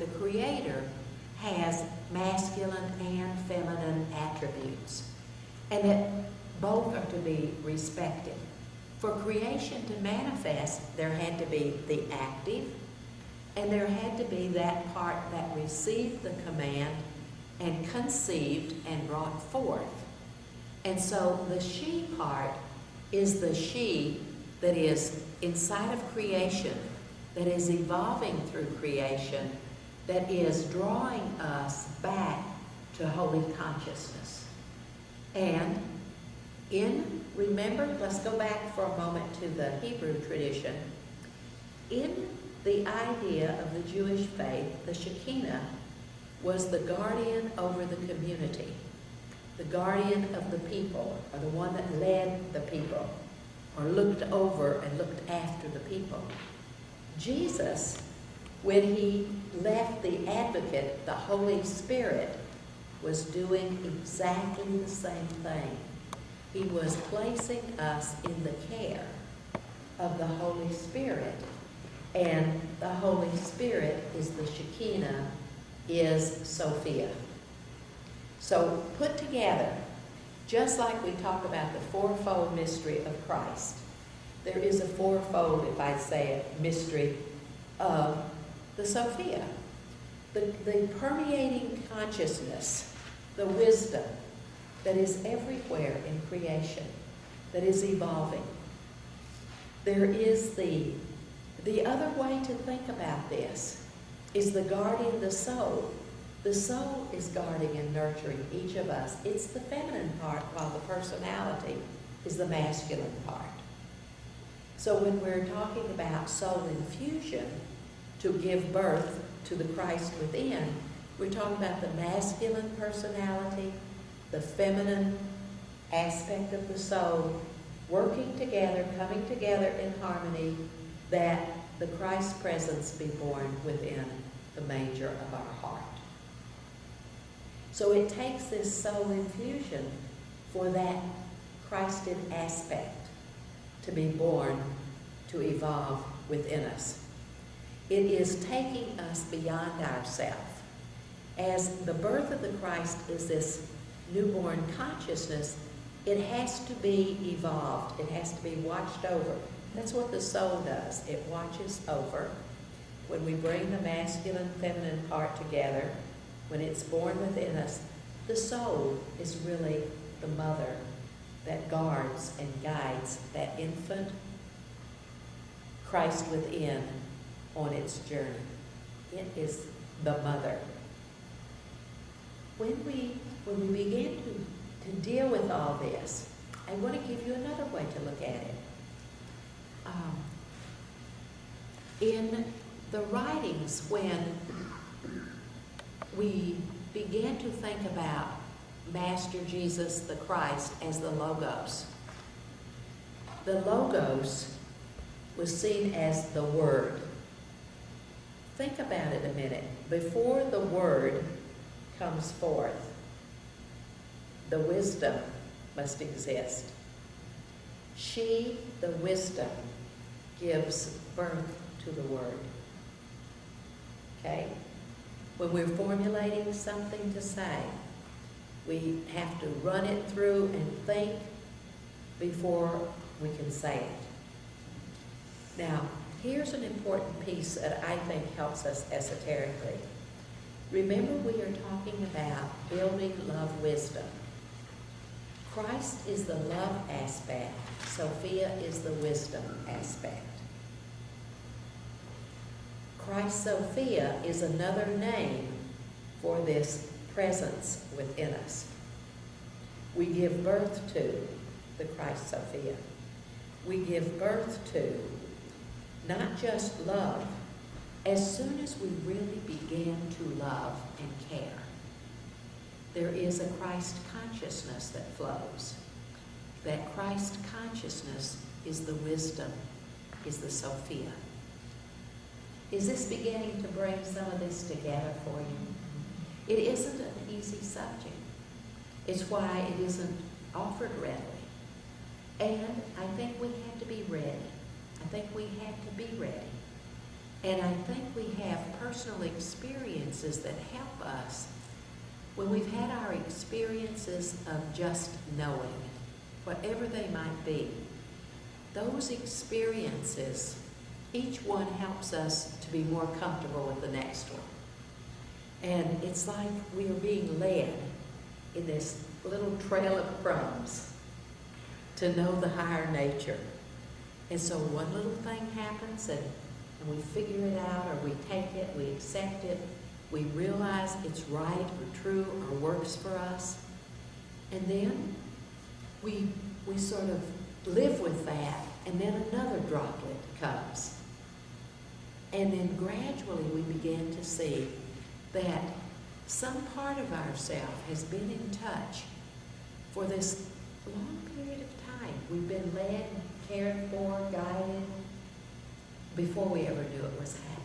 the Creator has masculine and feminine attributes, and that both are to be respected. For creation to manifest, there had to be the active, and there had to be that part that received the command and conceived and brought forth. And so the she part is the she that is inside of creation, that is evolving through creation, that is drawing us back to holy consciousness. And remember, let's go back for a moment to the Hebrew tradition. In the idea of the Jewish faith, the Shekinah was the guardian over the community, the guardian of the people, or the one that led the people, or looked over and looked after the people. Jesus, when he left the advocate, the Holy Spirit, was doing exactly the same thing. He was placing us in the care of the Holy Spirit. And the Holy Spirit is the Shekinah, is Sophia. So put together, just like we talk about the fourfold mystery of Christ, there is a fourfold, if I say it, mystery of the Sophia. The permeating consciousness, the wisdom that is everywhere in creation, that is evolving. There is the other way to think about this is the guardian, the soul. The soul is guarding and nurturing each of us. It's the feminine part, while the personality is the masculine part. So when we're talking about soul infusion, to give birth to the Christ within, we're talking about the masculine personality, the feminine aspect of the soul, working together, coming together in harmony, that the Christ presence be born within the manger of our heart. So it takes this soul infusion for that Christed aspect to be born, to evolve within us. It is taking us beyond ourselves. As the birth of the Christ is this newborn consciousness, it has to be evolved. It has to be watched over. That's what the soul does. It watches over. When we bring the masculine, feminine part together, when it's born within us, the soul is really the mother that guards and guides that infant Christ within on its journey. It is the mother. When we begin to deal with all this, I want to give you another way to look at it. In the writings, when we began to think about Master Jesus the Christ as the Logos was seen as the Word. Think about it a minute. Before the Word comes forth, the wisdom must exist. She, the wisdom, gives birth to the Word. Okay? When we're formulating something to say, we have to run it through and think before we can say it. Now, here's an important piece that I think helps us esoterically. Remember, we are talking about building love wisdom. Christ is the love aspect. Sophia is the wisdom aspect. Christ Sophia is another name for this presence within us. We give birth to the Christ Sophia. We give birth to not just love. As soon as we really begin to love and care, there is a Christ consciousness that flows. That Christ consciousness is the wisdom, is the Sophia. Is this beginning to bring some of this together for you? It isn't an easy subject. It's why it isn't offered readily. And I think we have to be ready. I think we have to be ready. And I think we have personally personal experiences that help us when we've had our experiences of just knowing, whatever they might be. Those experiences, each one helps us to be more comfortable with the next one. And it's like we are being led in this little trail of crumbs to know the higher nature. And so one little thing happens and we figure it out, or we take it, we accept it, we realize it's right or true or works for us. And then we sort of live with that, and then another droplet comes. And then gradually we begin to see that some part of ourselves has been in touch for this long period of time. We've been led, cared for, guided, before we ever knew it was happening.